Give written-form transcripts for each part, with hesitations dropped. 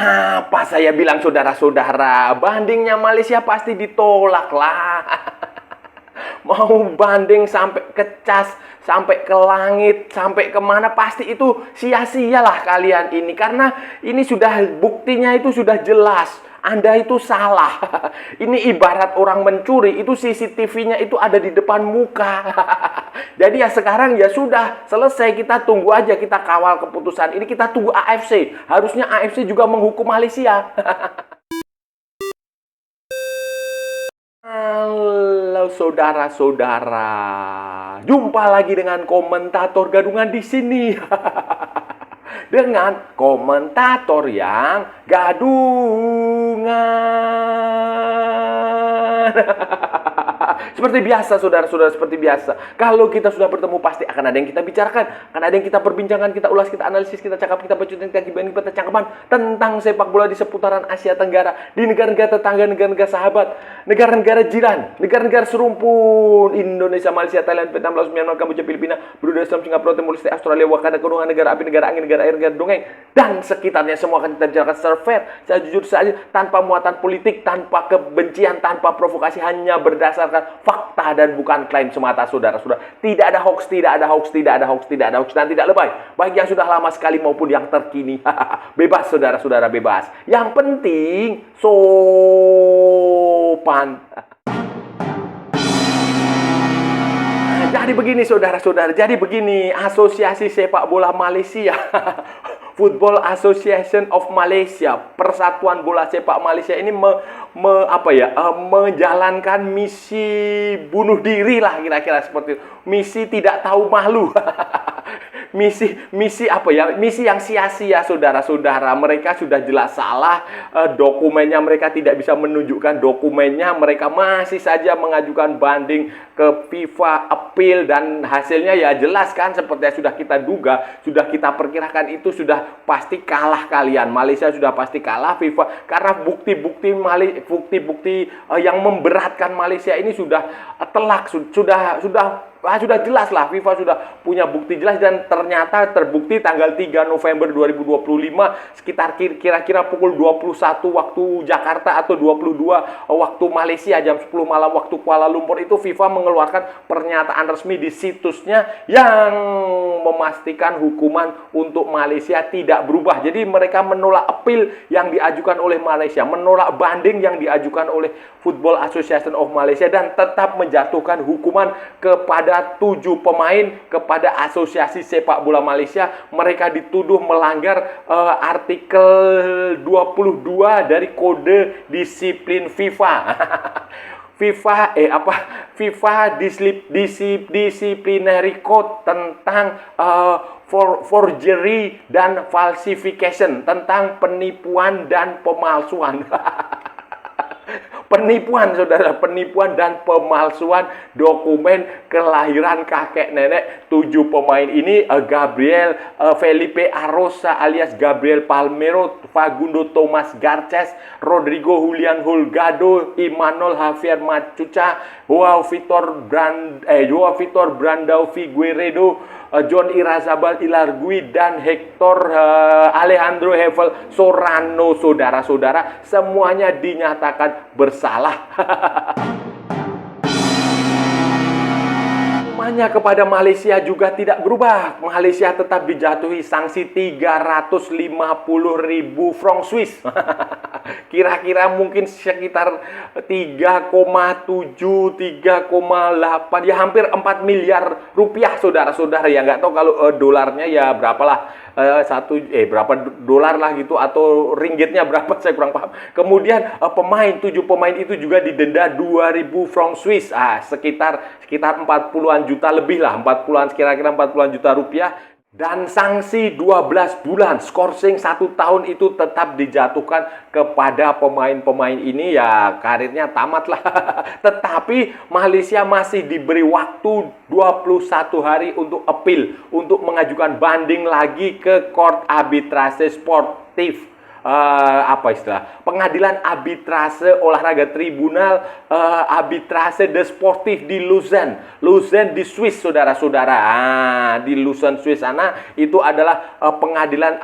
Apa saya bilang saudara-saudara, bandingnya Malaysia pasti ditolak lah. Mau banding sampai ke cas, sampai ke langit, sampai kemana, pasti itu sia-sialah kalian ini. Karena ini sudah, buktinya itu sudah jelas. Anda itu salah. Ini ibarat orang mencuri, itu CCTV-nya itu ada di depan muka. Jadi ya sekarang ya sudah, selesai, kita tunggu aja, kita kawal keputusan ini, kita tunggu AFC. Harusnya AFC juga menghukum Malaysia. Halo saudara-saudara, jumpa lagi dengan komentator gadungan di sini. Dengan komentator yang gadungan. Seperti biasa saudara-saudara, seperti biasa. Kalau kita sudah bertemu pasti akan ada yang kita bicarakan, akan ada yang kita perbincangkan, kita ulas, kita analisis, kita cakap, kita bacotin, kita gibahin, kita cangkepan tentang sepak bola di seputaran Asia Tenggara, di negara-negara tetangga, negara-negara sahabat, negara-negara jiran, negara-negara serumpun, Indonesia, Malaysia, Thailand, Vietnam, Laos, Myanmar, Kamboja, Filipina, Brunei, Islam, Singapura, Timor Leste, Australia, Wakanda, Kurungan, negara api, negara angin, negara air, negara dongeng, dan sekitarnya semua akan kita bicarakan secara fair, secara jujur saja, tanpa muatan politik, tanpa kebencian, tanpa provokasi, hanya berdasarkan fakta dan bukan klaim semata saudara-saudara. Tidak ada hoax, tidak ada hoax, tidak ada hoax, tidak ada hoax, dan tidak lebay. Baik yang sudah lama sekali maupun yang terkini. Bebas saudara-saudara, bebas. Yang penting sopan. Jadi begini saudara-saudara, jadi begini, Asosiasi Sepak Bola Malaysia, Football Association of Malaysia, Persatuan Bola Sepak Malaysia ini menjalankan misi bunuh diri lah, kira-kira seperti itu. Misi tidak tahu malu. Misi yang sia-sia saudara-saudara. Mereka sudah jelas salah, dokumennya mereka tidak bisa menunjukkan dokumennya, mereka masih saja mengajukan banding ke FIFA, appeal, dan hasilnya ya jelas kan, seperti yang sudah kita duga, sudah kita perkirakan, itu sudah pasti kalah kalian. Malaysia sudah pasti kalah FIFA, karena bukti-bukti yang memberatkan Malaysia ini sudah telak, sudah jelas lah. FIFA sudah punya bukti jelas, dan ternyata terbukti tanggal 3 November 2025 sekitar kira-kira pukul 21 waktu Jakarta atau 22 waktu Malaysia, jam 10 malam waktu Kuala Lumpur, itu FIFA mengeluarkan pernyataan resmi di situsnya yang memastikan hukuman untuk Malaysia tidak berubah. Jadi mereka menolak appeal yang diajukan oleh Malaysia, menolak banding yang diajukan oleh Football Association of Malaysia, dan tetap menjatuhkan hukuman kepada 7 pemain, kepada Asosiasi Sepak Bola Malaysia. Mereka dituduh melanggar artikel 22 dari Kode Disiplin FIFA. FIFA Disciplinary Code tentang forgery dan falsification, tentang penipuan dan pemalsuan. Penipuan saudara, penipuan dan pemalsuan dokumen kelahiran kakek nenek 7 pemain ini, Gabriel Felipe Arosa alias Gabriel Palmero, Fagundo Thomas Garces, Rodrigo Julian Holgado, Imanol Javier Machuca, Joao Vitor Brandao Figueiredo, John Irazabal Ilargui, dan Hector Alejandro Hevel Sorano, saudara-saudara, semuanya dinyatakan bersalah. Hukumannya kepada Malaysia juga tidak berubah. Malaysia tetap dijatuhi sanksi 350.000 franc Swiss. Kira-kira mungkin sekitar 3,7, 3,8, ya hampir 4 miliar rupiah saudara-saudara. Ya nggak tahu kalau dolarnya ya berapalah, berapa dolar lah gitu, atau ringgitnya berapa, saya kurang paham. Kemudian 7 pemain itu juga didenda 2.000 franc Swiss, sekitar 40-an juta lebih lah, kira-kira 40-an juta rupiah. Dan sanksi 12 bulan, skorsing 1 tahun itu tetap dijatuhkan kepada pemain-pemain ini, ya karirnya tamat lah. Tetapi Malaysia masih diberi waktu 21 hari untuk appeal, untuk mengajukan banding lagi ke Court Arbitrase Sportif. Pengadilan arbitrase olahraga, Tribunal Arbitrase de Sportif di Lausanne di Swiss, saudara-saudara. Di Lausanne Swiss sana itu adalah pengadilan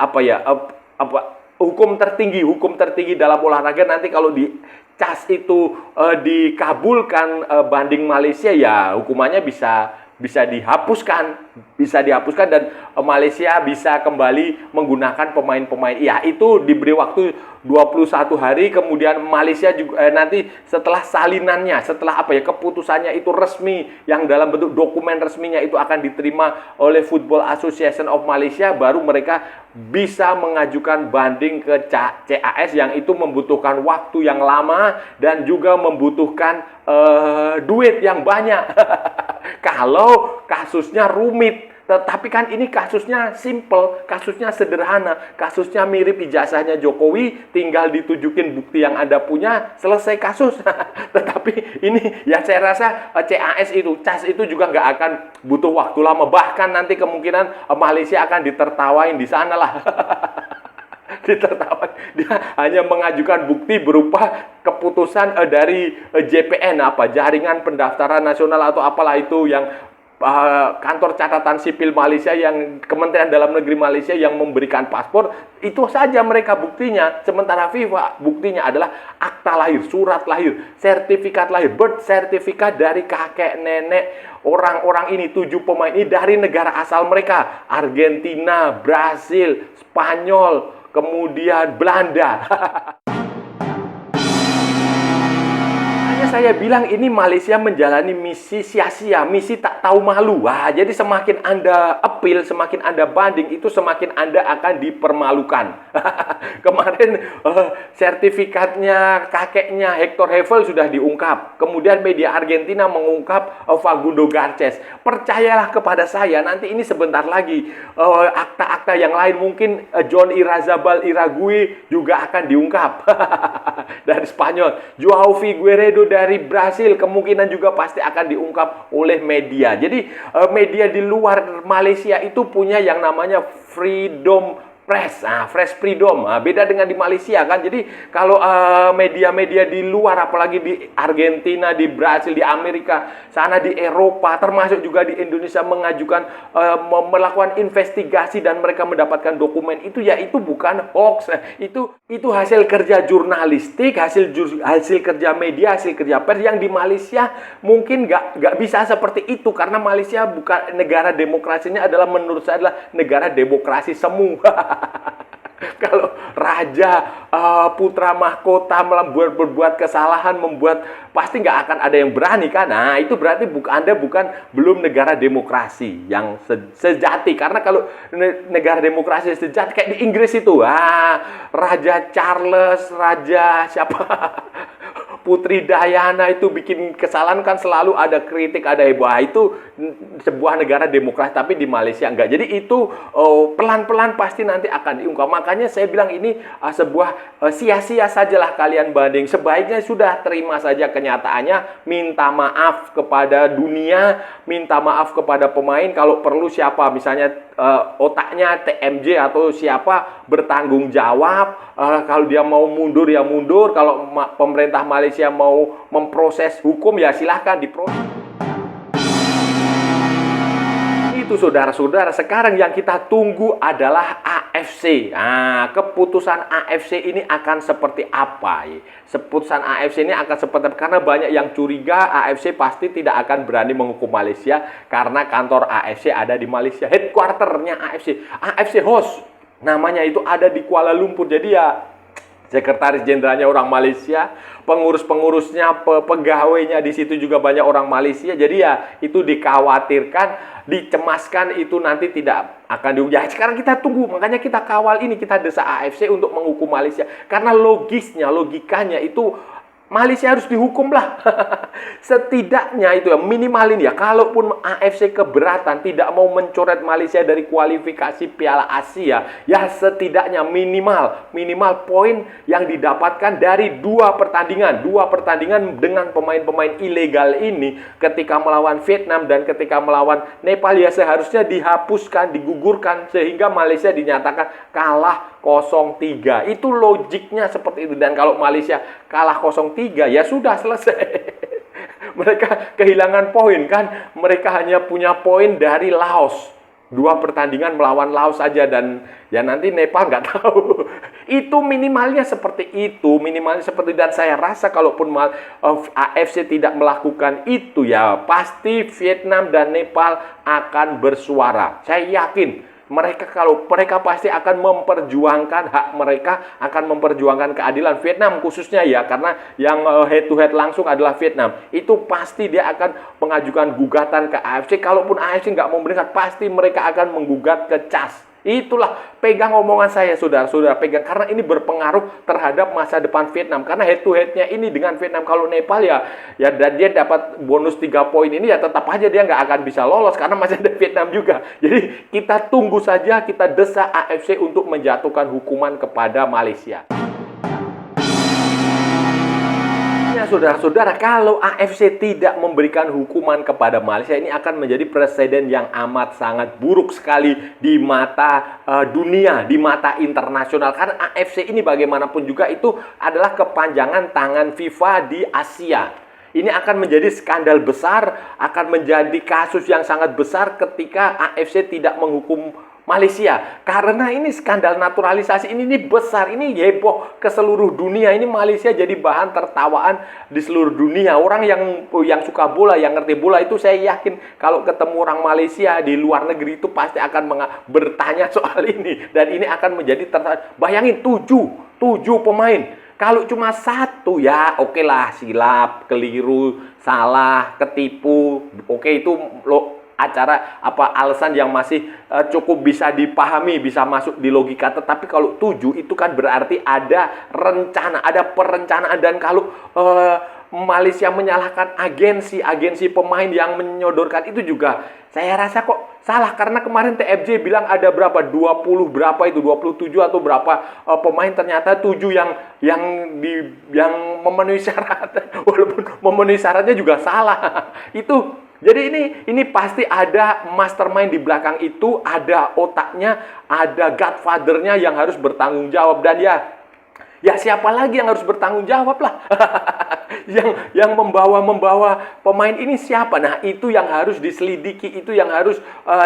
hukum tertinggi dalam olahraga nanti kalau di CAS itu dikabulkan banding Malaysia, ya hukumannya bisa dihapuskan dan Malaysia bisa kembali menggunakan pemain-pemain. Ya, itu diberi waktu 21 hari, kemudian Malaysia juga nanti setelah salinannya, setelah keputusannya itu resmi, yang dalam bentuk dokumen resminya itu akan diterima oleh Football Association of Malaysia, baru mereka bisa mengajukan banding ke CAS, yang itu membutuhkan waktu yang lama dan juga membutuhkan duit yang banyak. Kalau kasusnya rumit. Tetapi kan ini kasusnya simple, kasusnya sederhana, kasusnya mirip ijazahnya Jokowi, tinggal ditunjukin bukti yang Anda punya, selesai kasus. Tetapi ini ya saya rasa CAS itu juga nggak akan butuh waktu lama. Bahkan nanti kemungkinan Malaysia akan ditertawain di sana lah. Ditertawain. Dia hanya mengajukan bukti berupa keputusan dari JPN, Jaringan Pendaftaran Nasional atau apalah itu, yang kantor catatan sipil Malaysia, yang Kementerian Dalam Negeri Malaysia yang memberikan paspor. Itu saja mereka buktinya. Sementara FIFA buktinya adalah akta lahir, surat lahir, sertifikat lahir, birth certificate dari kakek nenek orang-orang ini, 7 pemain ini dari negara asal mereka. Argentina, Brasil, Spanyol, kemudian Belanda. Saya bilang ini Malaysia menjalani misi sia-sia, misi tak tahu malu. Jadi semakin Anda appeal, semakin Anda banding, itu semakin Anda akan dipermalukan. Kemarin sertifikatnya kakeknya Hector Hevel sudah diungkap. Kemudian media Argentina mengungkap Facundo Garces. Percayalah kepada saya, nanti ini sebentar lagi akta-akta yang lain, mungkin John Irazabal Iragui juga akan diungkap. Dari Spanyol, Joao Figueiredo dari Brasil kemungkinan juga pasti akan diungkap oleh media. Jadi media di luar Malaysia itu punya yang namanya freedom press, fresh freedom. Beda dengan di Malaysia kan. Jadi kalau media-media di luar, apalagi di Argentina, di Brasil, di Amerika, sana di Eropa, termasuk juga di Indonesia, mengajukan melakukan investigasi dan mereka mendapatkan dokumen itu, ya itu bukan hoax. Itu hasil kerja jurnalistik, hasil kerja media, hasil kerja pers, yang di Malaysia mungkin nggak bisa seperti itu, karena Malaysia bukan negara demokrasinya, adalah menurut saya adalah negara demokrasi semu. Kalau raja, putra mahkota berbuat kesalahan, pasti nggak akan ada yang berani kan. Nah, itu berarti Anda belum negara demokrasi yang sejati. Karena kalau negara demokrasi sejati kayak di Inggris itu, Raja Charles, Raja siapa? Putri Diana itu bikin kesalahan kan selalu ada kritik, ada heboh. Itu sebuah negara demokrasi, tapi di Malaysia enggak. Jadi itu pelan-pelan pasti nanti akan diungkap. Makanya saya bilang ini sebuah sia-sia sajalah kalian banding. Sebaiknya sudah terima saja kenyataannya, minta maaf kepada dunia, minta maaf kepada pemain, kalau perlu siapa misalnya otaknya TMJ atau siapa bertanggung jawab. Kalau dia mau mundur ya mundur. Kalau pemerintah Malaysia mau memproses hukum ya silahkan diproses. Itu saudara-saudara, sekarang yang kita tunggu adalah AFC. Keputusan AFC ini akan seperti apa? Keputusan AFC ini akan seperti apa? Karena banyak yang curiga AFC pasti tidak akan berani menghukum Malaysia karena kantor AFC ada di Malaysia. Headquarternya AFC host namanya itu ada di Kuala Lumpur. Jadi ya sekretaris jenderalnya orang Malaysia, pengurus-pengurusnya, pegawainya di situ juga banyak orang Malaysia. Jadi ya itu dikhawatirkan, dicemaskan itu nanti tidak akan diuji. Sekarang kita tunggu, makanya kita kawal ini, kita desak AFC untuk menghukum Malaysia. Karena logikanya itu Malaysia harus dihukum lah. Setidaknya itu ya, minimalin ya. Kalaupun AFC keberatan tidak mau mencoret Malaysia dari kualifikasi Piala Asia, ya setidaknya minimal poin yang didapatkan dari dua pertandingan dengan pemain-pemain ilegal ini ketika melawan Vietnam dan ketika melawan Nepal, ya seharusnya dihapuskan, digugurkan, sehingga Malaysia dinyatakan kalah 0-3. Itu logiknya seperti itu. Dan kalau Malaysia kalah 0-3, ya sudah selesai. Mereka kehilangan poin kan. Mereka hanya punya poin dari Laos. 2 pertandingan melawan Laos saja, dan ya nanti Nepal nggak tahu. Itu minimalnya seperti itu, minimalnya seperti, dan saya rasa kalaupun AFC tidak melakukan itu, ya pasti Vietnam dan Nepal akan bersuara. Saya yakin kalau mereka pasti akan memperjuangkan hak mereka, akan memperjuangkan keadilan. Vietnam khususnya ya, karena yang head to head langsung adalah Vietnam. Itu pasti dia akan mengajukan gugatan ke AFC. Kalaupun AFC nggak memberikan, pasti mereka akan menggugat ke CAS. Itulah, pegang omongan saya, saudara-saudara, pegang, karena ini berpengaruh terhadap masa depan Vietnam. Karena head to headnya ini dengan Vietnam, kalau Nepal ya dan dia dapat bonus 3 poin ini, ya tetap aja dia nggak akan bisa lolos karena masih ada Vietnam juga. Jadi kita tunggu saja, kita desak AFC untuk menjatuhkan hukuman kepada Malaysia. Saudara-saudara, kalau AFC tidak memberikan hukuman kepada Malaysia, ini akan menjadi presiden yang amat sangat buruk sekali di mata dunia, di mata internasional. Karena AFC ini bagaimanapun juga itu adalah kepanjangan tangan FIFA di Asia. Ini akan menjadi skandal besar, akan menjadi kasus yang sangat besar ketika AFC tidak menghukum Malaysia. Karena ini skandal naturalisasi ini besar, ini heboh ke seluruh dunia. Ini Malaysia jadi bahan tertawaan di seluruh dunia. Orang yang suka bola, yang ngerti bola itu, saya yakin kalau ketemu orang Malaysia di luar negeri itu pasti akan bertanya soal ini. Dan ini akan menjadi bayangin 7 pemain. Kalau cuma 1 ya oke lah, silap, keliru, salah, ketipu. Oke, itu alasan yang masih cukup bisa dipahami, bisa masuk di logika. Tetapi kalau 7 itu kan berarti ada rencana, ada perencanaan. Dan kalau Malaysia menyalahkan agensi pemain yang menyodorkan itu juga, saya rasa kok salah. Karena kemarin TFJ bilang ada berapa, 27 atau berapa pemain, ternyata 7 yang memenuhi syarat. Walaupun memenuhi syaratnya juga salah. Jadi ini pasti ada mastermind di belakang itu, ada otaknya, ada godfather-nya yang harus bertanggung jawab. Dan ya siapa lagi yang harus bertanggung jawab lah? yang membawa pemain ini siapa? Nah, itu yang harus diselidiki, itu yang harus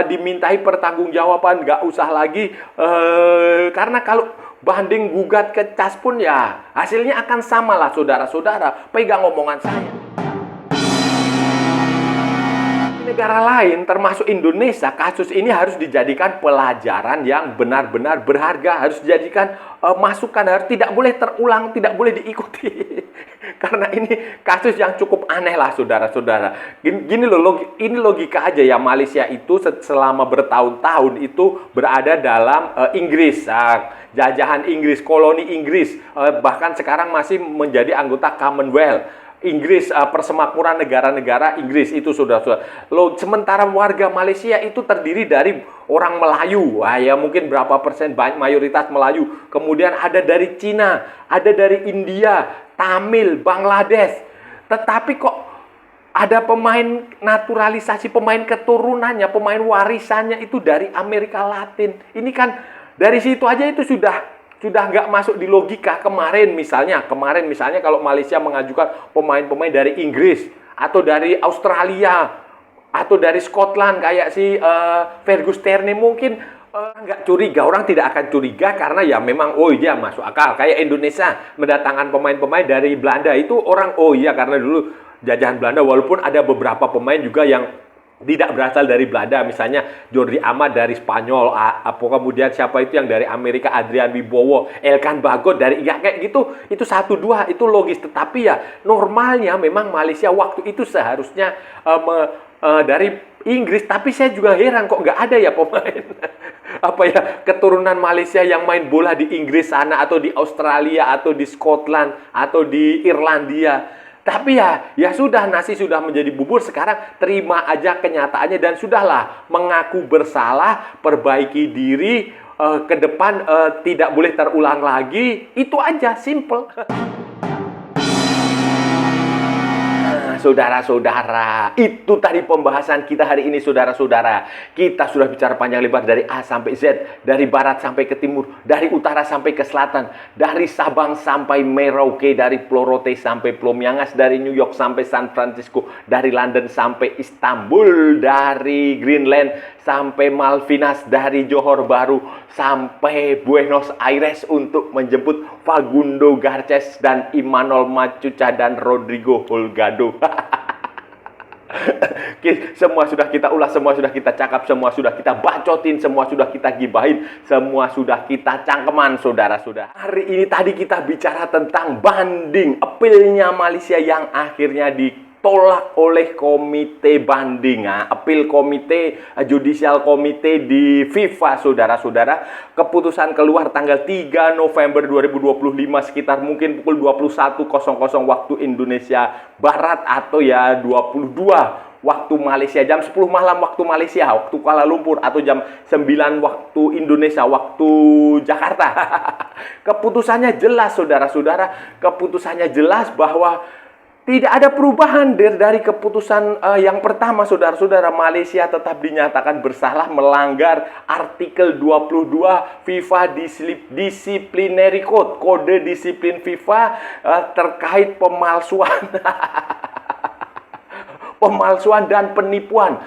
dimintai pertanggungjawaban. Nggak usah lagi, karena kalau banding gugat ke CAS pun ya hasilnya akan sama lah, saudara-saudara. Pegang omongan saya. Negara lain termasuk Indonesia, kasus ini harus dijadikan pelajaran yang benar-benar berharga, harus dijadikan masukan, harus tidak boleh terulang, tidak boleh diikuti. Karena ini kasus yang cukup aneh lah, saudara-saudara. Gini loh, ini logika aja ya. Malaysia itu selama bertahun-tahun itu berada dalam Inggris, jajahan Inggris, koloni Inggris, bahkan sekarang masih menjadi anggota Commonwealth Inggris, persemakmuran negara-negara Inggris itu, saudara-saudara. Sementara warga Malaysia itu terdiri dari orang Melayu, ya mungkin berapa persen, mayoritas Melayu. Kemudian ada dari Cina, ada dari India, Tamil, Bangladesh. Tetapi kok ada pemain naturalisasi, pemain keturunannya, pemain warisannya itu dari Amerika Latin. Ini kan dari situ aja itu sudah nggak masuk di logika. Kemarin misalnya kalau Malaysia mengajukan pemain-pemain dari Inggris atau dari Australia atau dari Scotland kayak si Fergus Terne, mungkin nggak curiga, orang tidak akan curiga karena ya memang iya masuk akal. Kayak Indonesia mendatangkan pemain-pemain dari Belanda itu orang iya karena dulu jajahan Belanda, walaupun ada beberapa pemain juga yang tidak berasal dari Belanda, misalnya Jordi Amat dari Spanyol, kemudian siapa itu yang dari Amerika, Adrian Wibowo, Elkan Bagot dari kayak gitu, itu 1-2 itu logis. Tetapi ya normalnya memang Malaysia waktu itu seharusnya dari Inggris. Tapi saya juga heran kok nggak ada ya pemain keturunan Malaysia yang main bola di Inggris sana atau di Australia atau di Scotland atau di Irlandia. Tapi ya sudah, nasi sudah menjadi bubur, sekarang terima aja kenyataannya dan sudahlah, mengaku bersalah, perbaiki diri, ke depan tidak boleh terulang lagi. Itu aja, simple. saudara-saudara, itu tadi pembahasan kita hari ini, saudara-saudara. Kita sudah bicara panjang lebar dari A sampai Z, dari barat sampai ke timur, dari utara sampai ke selatan, dari Sabang sampai Merauke, dari Pulau Rote sampai Pulau Miangas, dari New York sampai San Francisco, dari London sampai Istanbul, dari Greenland sampai Malvinas, dari Johor Bahru sampai Buenos Aires untuk menjemput Fagundo Garces dan Imanol Macuca dan Rodrigo Holgado. Semua sudah kita ulas, semua sudah kita cakap, semua sudah kita bacotin, semua sudah kita gibahin, semua sudah kita cangkeman, saudara-saudara. Hari ini tadi kita bicara tentang banding, apilnya Malaysia yang akhirnya ditolak oleh komite banding, apil komite, judicial komite di FIFA, saudara-saudara. Keputusan keluar tanggal 3 November 2025 sekitar mungkin pukul 21.00 waktu Indonesia Barat, atau ya 22 waktu Malaysia, jam 10 malam waktu Malaysia, waktu Kuala Lumpur, atau jam 9 waktu Indonesia, waktu Jakarta. Keputusannya jelas, saudara-saudara. Keputusannya jelas bahwa tidak ada perubahan dari keputusan yang pertama, saudara-saudara. Malaysia tetap dinyatakan bersalah melanggar artikel 22 FIFA Disciplinary Code, kode disiplin FIFA terkait pemalsuan. Pemalsuan dan penipuan,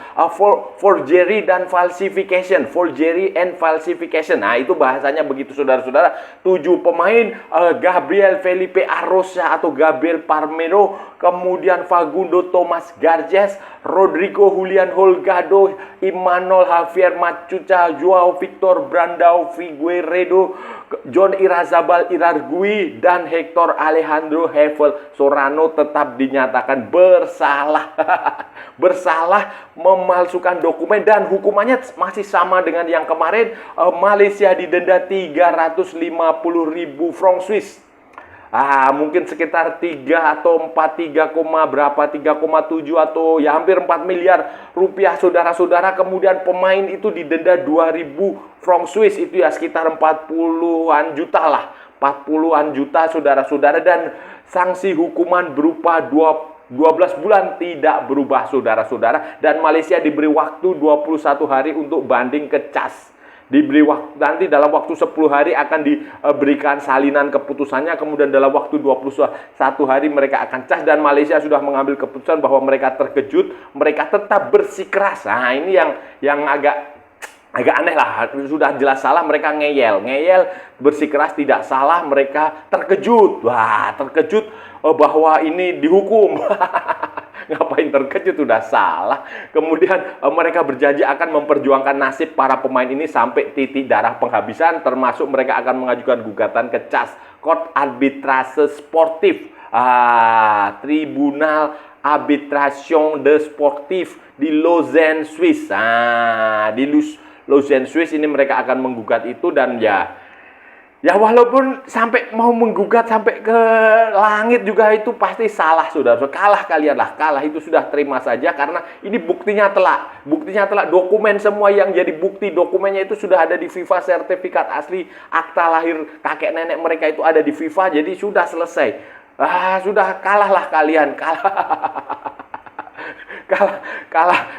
forgery dan falsification, forgery and falsification. Nah, itu bahasanya begitu, saudara-saudara. 7 pemain, Gabriel Felipe Arrosa atau Gabriel Parmero, kemudian Fagundo Thomas Garces, Rodrigo Julian Holgado, Imanol Javier Macuca, Joao Victor Brandao Figueiredo, John Irazabal Irargui, dan Hector Alejandro Hevel Sorano tetap dinyatakan bersalah. Bersalah memalsukan dokumen, dan hukumannya masih sama dengan yang kemarin. Malaysia didenda 350.000 franc Swiss. Mungkin sekitar 3 atau 4, 3,7 atau ya hampir 4 miliar rupiah, saudara-saudara. Kemudian pemain itu didenda 2.000 franc Swiss, itu ya sekitar 40-an juta lah. 40-an juta, saudara-saudara. Dan sanksi hukuman berupa 12 bulan tidak berubah, saudara-saudara. Dan Malaysia diberi waktu 21 hari untuk banding ke CAS. Diberi waktu, nanti dalam waktu 10 hari akan diberikan salinan keputusannya. Kemudian dalam waktu 21 hari mereka akan CAS. Dan Malaysia sudah mengambil keputusan bahwa mereka terkejut, mereka tetap bersikeras. Nah, ini yang agak aneh lah. Sudah jelas salah, mereka ngeyel, bersikeras tidak salah, mereka terkejut. Wah, terkejut bahwa ini dihukum. Ngapain terkejut, udah salah. Kemudian mereka berjanji akan memperjuangkan nasib para pemain ini sampai titik darah penghabisan, termasuk mereka akan mengajukan gugatan ke CAS, Court Arbitrage Sportif, Tribunal Arbitration de Sportif di Lausanne, Swiss. Di Lausanne, Swiss ini mereka akan menggugat itu. Dan ya walaupun sampai mau menggugat sampai ke langit juga itu pasti salah, saudara. Kalah kalian lah, kalah itu sudah terima saja, karena ini buktinya telak. Buktinya telak, dokumen semua yang jadi bukti dokumennya itu sudah ada di FIFA, sertifikat asli akta lahir kakek nenek mereka itu ada di FIFA, jadi sudah selesai. Sudah kalah lah kalian, kalah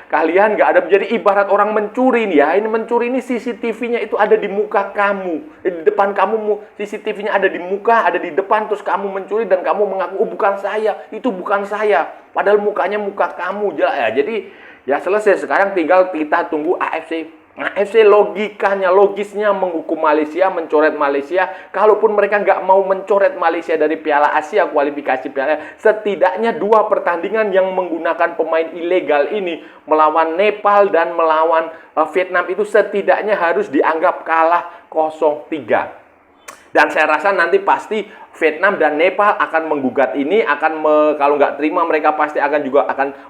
kalian, nggak ada. Jadi ibarat orang mencuri nih ya, ini mencuri ini CCTV-nya itu ada di muka kamu, di depan kamu, CCTV-nya ada di muka, ada di depan, terus kamu mencuri dan kamu mengaku, oh bukan saya, itu bukan saya, padahal mukanya muka kamu. Jadi ya selesai. Sekarang tinggal kita tunggu AFC. AFC logisnya menghukum Malaysia, mencoret Malaysia. Kalaupun mereka nggak mau mencoret Malaysia dari Piala Asia, kualifikasi Piala, setidaknya 2 pertandingan yang menggunakan pemain ilegal ini melawan Nepal dan melawan Vietnam itu setidaknya harus dianggap kalah 0-3. Dan saya rasa nanti pasti Vietnam dan Nepal akan menggugat ini, kalau nggak terima mereka pasti akan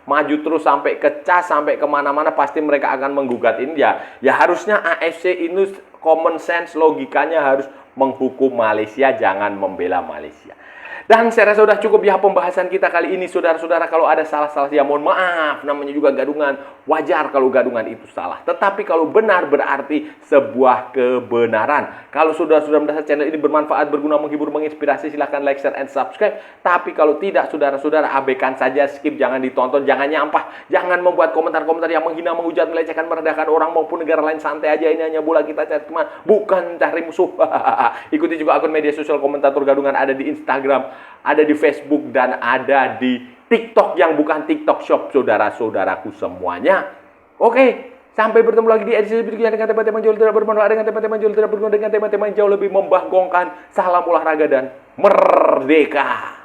maju terus sampai ke CAS, sampai kemana-mana pasti mereka akan menggugat ini. Ya harusnya AFC ini common sense, logikanya harus menghukum Malaysia, jangan membela Malaysia. Dan saya rasa sudah cukup ya pembahasan kita kali ini, saudara-saudara. Kalau ada salah-salah ya mohon maaf, namanya juga gadungan. Wajar kalau gadungan itu salah. Tetapi kalau benar berarti sebuah kebenaran. Kalau saudara-saudara merasa channel ini bermanfaat, berguna, menghibur, menginspirasi, silahkan like, share, and subscribe. Tapi kalau tidak, saudara-saudara, abaikan saja, skip, jangan ditonton, jangan nyampah. Jangan membuat komentar-komentar yang menghina, menghujat, melecehkan, merendahkan orang maupun negara lain. Santai aja, ini hanya bola kita cari teman, bukan cari musuh. Ikuti juga akun media sosial komentator gadungan, ada di Instagram, ada di Facebook, dan ada di TikTok yang bukan TikTok Shop, saudara-saudaraku semuanya. Oke, sampai bertemu lagi di edisi berikutnya dengan tema-tema jauh tidak bermanfaat, dengan tema-tema jauh tidak berguna, dengan tema-tema jauh lebih membagongkan. Salam olahraga dan merdeka!